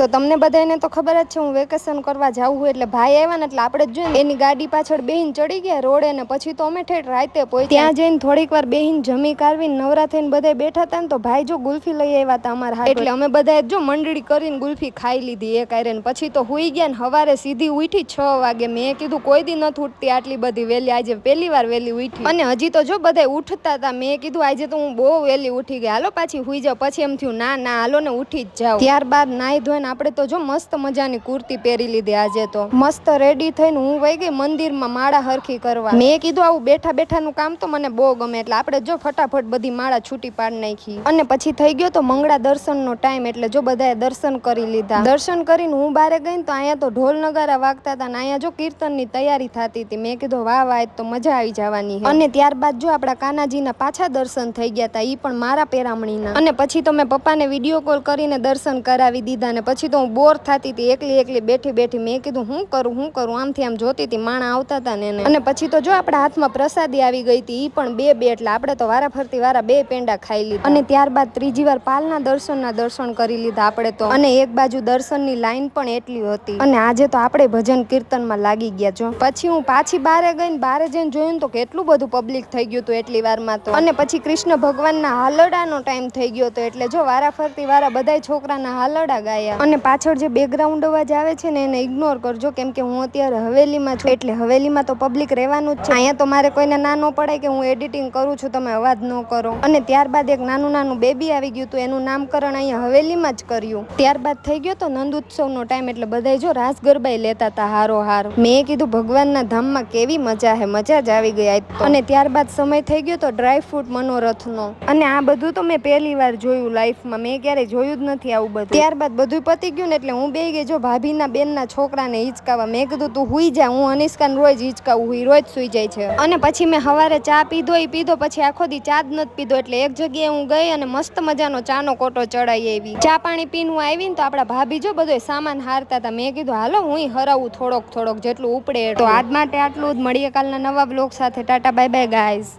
તો તમને બધાને તો ખબર જ છે હું વેકેશન કરવા જાઉં છું એટલે ભાઈ આવ્યા ને એટલે આપણે જ જોઈએ એની ગાડી પાછળ બેહીને ચડી ગયા રોડે ને પછી તો અમે ઠેઠ રાતે પહોંચ્યા ત્યાં જઈને થોડીક વાર બેહીને જમી કારવીને નવરા થઈને બધા બેઠા હતા ને તો ભાઈ જો ગુલ્ફી લઈ આવ્યા હતા અમારા હાથ એટલે અમે બધા જો મંડળી કરીને ગુલ્ફી ખાઈ લીધી એક આયરે પછી તો હુઈ ગયા ને હવારે સીધી ઉઠી 6 વાગે મેં કીધું કોઈ દી નથી ઉઠતી આટલી બધી વેલી આજે પહેલી વાર વેલી ઉઠી અને હજી તો જો બધા ઉઠતા હતા મેં કીધું આજે તો હું બહુ વેલી ઉઠી ગઈ હાલો પાછી હુઈ જાવ પછી એમ થયું ના હાલો ને ઉઠી જ જાવ ત્યારબાદ નાઈ ધોઈને આપણે તો જો મસ્ત મજાની કુર્તી પહેરી લીધી આજે તો મસ્ત રેડી થઈને હું વઈ ગઈ મંદિરમાં માળા હરખી કરવા મેં કીધું આવું બેઠા બેઠાનું કામ તો મને બહુ ગમે એટલે આપણે જો ફટાફટ બધી માળા છૂટી પાડી નાખી અને પછી થઈ ગયો તો મંગળા દર્શનનો ટાઈમ એટલે જો બધાએ દર્શન કરી લીધા દર્શન કરીને હું બારે ગઈ તો અહીંયા તો ઢોલ નગારા વાગતા હતા ને અહીંયા જો કીર્તનની તૈયારી થતી હતી મેં કીધું વાહ તો મજા આવી જવાની અને ત્યારબાદ જો આપણા કાનાજીના પાછા દર્શન થઈ ગયા હતા ઈ પણ મારા પેરામણીના અને પછી તો મેં પપ્પાને વિડીયો કોલ કરીને દર્શન કરાવી દીધા ને પછી તો હું બોર થતી હતી એકલી બેઠી મેં કીધું હું કરું આમથી આમ જોતી હતી માણા આવતા હતા ને અને પછી તો જો આપણા હાથમાં પ્રસાદી આવી ગઈ હતી ઈ પણ બે એટલે આપણે તો વારા ફરતી વારા 2 પેંડા ખાઈ લીધા અને ત્યારબાદ ત્રીજી વાર પાલના દર્શન કરી લીધા આપણે તો અને એક બાજુ દર્શનની લાઈન પણ એટલી હતી અને આજે તો આપણે ભજન કીર્તનમાં લાગી ગયા જો પછી હું પાછી બારે જઈને જોયું તો કેટલું બધું પબ્લિક થઈ ગયું હતું એટલી વારમાં તો અને પછી કૃષ્ણ ભગવાનના હાલડાનો ટાઈમ થઈ ગયો હતો એટલે જો વારા ફરતી વારા બધાય છોકરાના હાલડા ગાયા અને પાછળ જે બેકગ્રાઉન્ડ અવાજ આવે છે ને એને ઇગ્નોર કરજો કેમ કે હું અત્યારે હવેલીમાં છું એટલે હવેલીમાં તો પબ્લિક રહેવાનું જ છે અહીંયા તો મારે કોઈને ના ન પડાય કે હું એડિટિંગ કરું છું તમે અવાજ ન કરો અને ત્યારબાદ એક નાનું બેબી આવી ગયું હતું એનું નામકરણ અહીંયા હવેલીમાં જ કર્યું ત્યારબાદ થઈ ગયો તો નંદ ઉત્સવનો ટાઈમ એટલે બધાય જો રાસ ગરબાઈ લેતા હતા હારો મેં કીધું ભગવાનના ધામમાં કેવી મજા હે મજા જ આવી ગઈ અને ત્યારબાદ સમય થઈ ગયો તો ડ્રાય ફ્રૂટ મનોરથનો અને આ બધું તો મેં પહેલી વાર જોયું લાઈફમાં મેં ક્યારેય જોયું જ નથી આવું બધું ત્યારબાદ બધું પતી ગયું ને એટલે હું બેહી ગઈ જો ભાભીના બેનના છોકરાને હિંચકાવા મેં કીધું તું હુઈ જા હું અનિષ્કાને રોજ હિંચકાવું હું રોજ સુઈ જાય છે અને પછી મેં સવારે ચા પીધો પછી આખો દી ચા જ નથી પીધો એટલે એક જગ્યાએ હું ગઈ અને મસ્ત મજાનો ચાનો કોટો ચડાઈ આવી ચા પાણી પીનું આવી ને તો આપણા ભાભી જો બધો સામાન હારતા હતા મેં કીધું હાલો હું હરાવું થોડોક જેટલું ઉપડે તો આજ માટે આટલું જ મળીએ કાલના નવા બ્લોગ સાથે ટાટા બાય બાય ગાઈઝ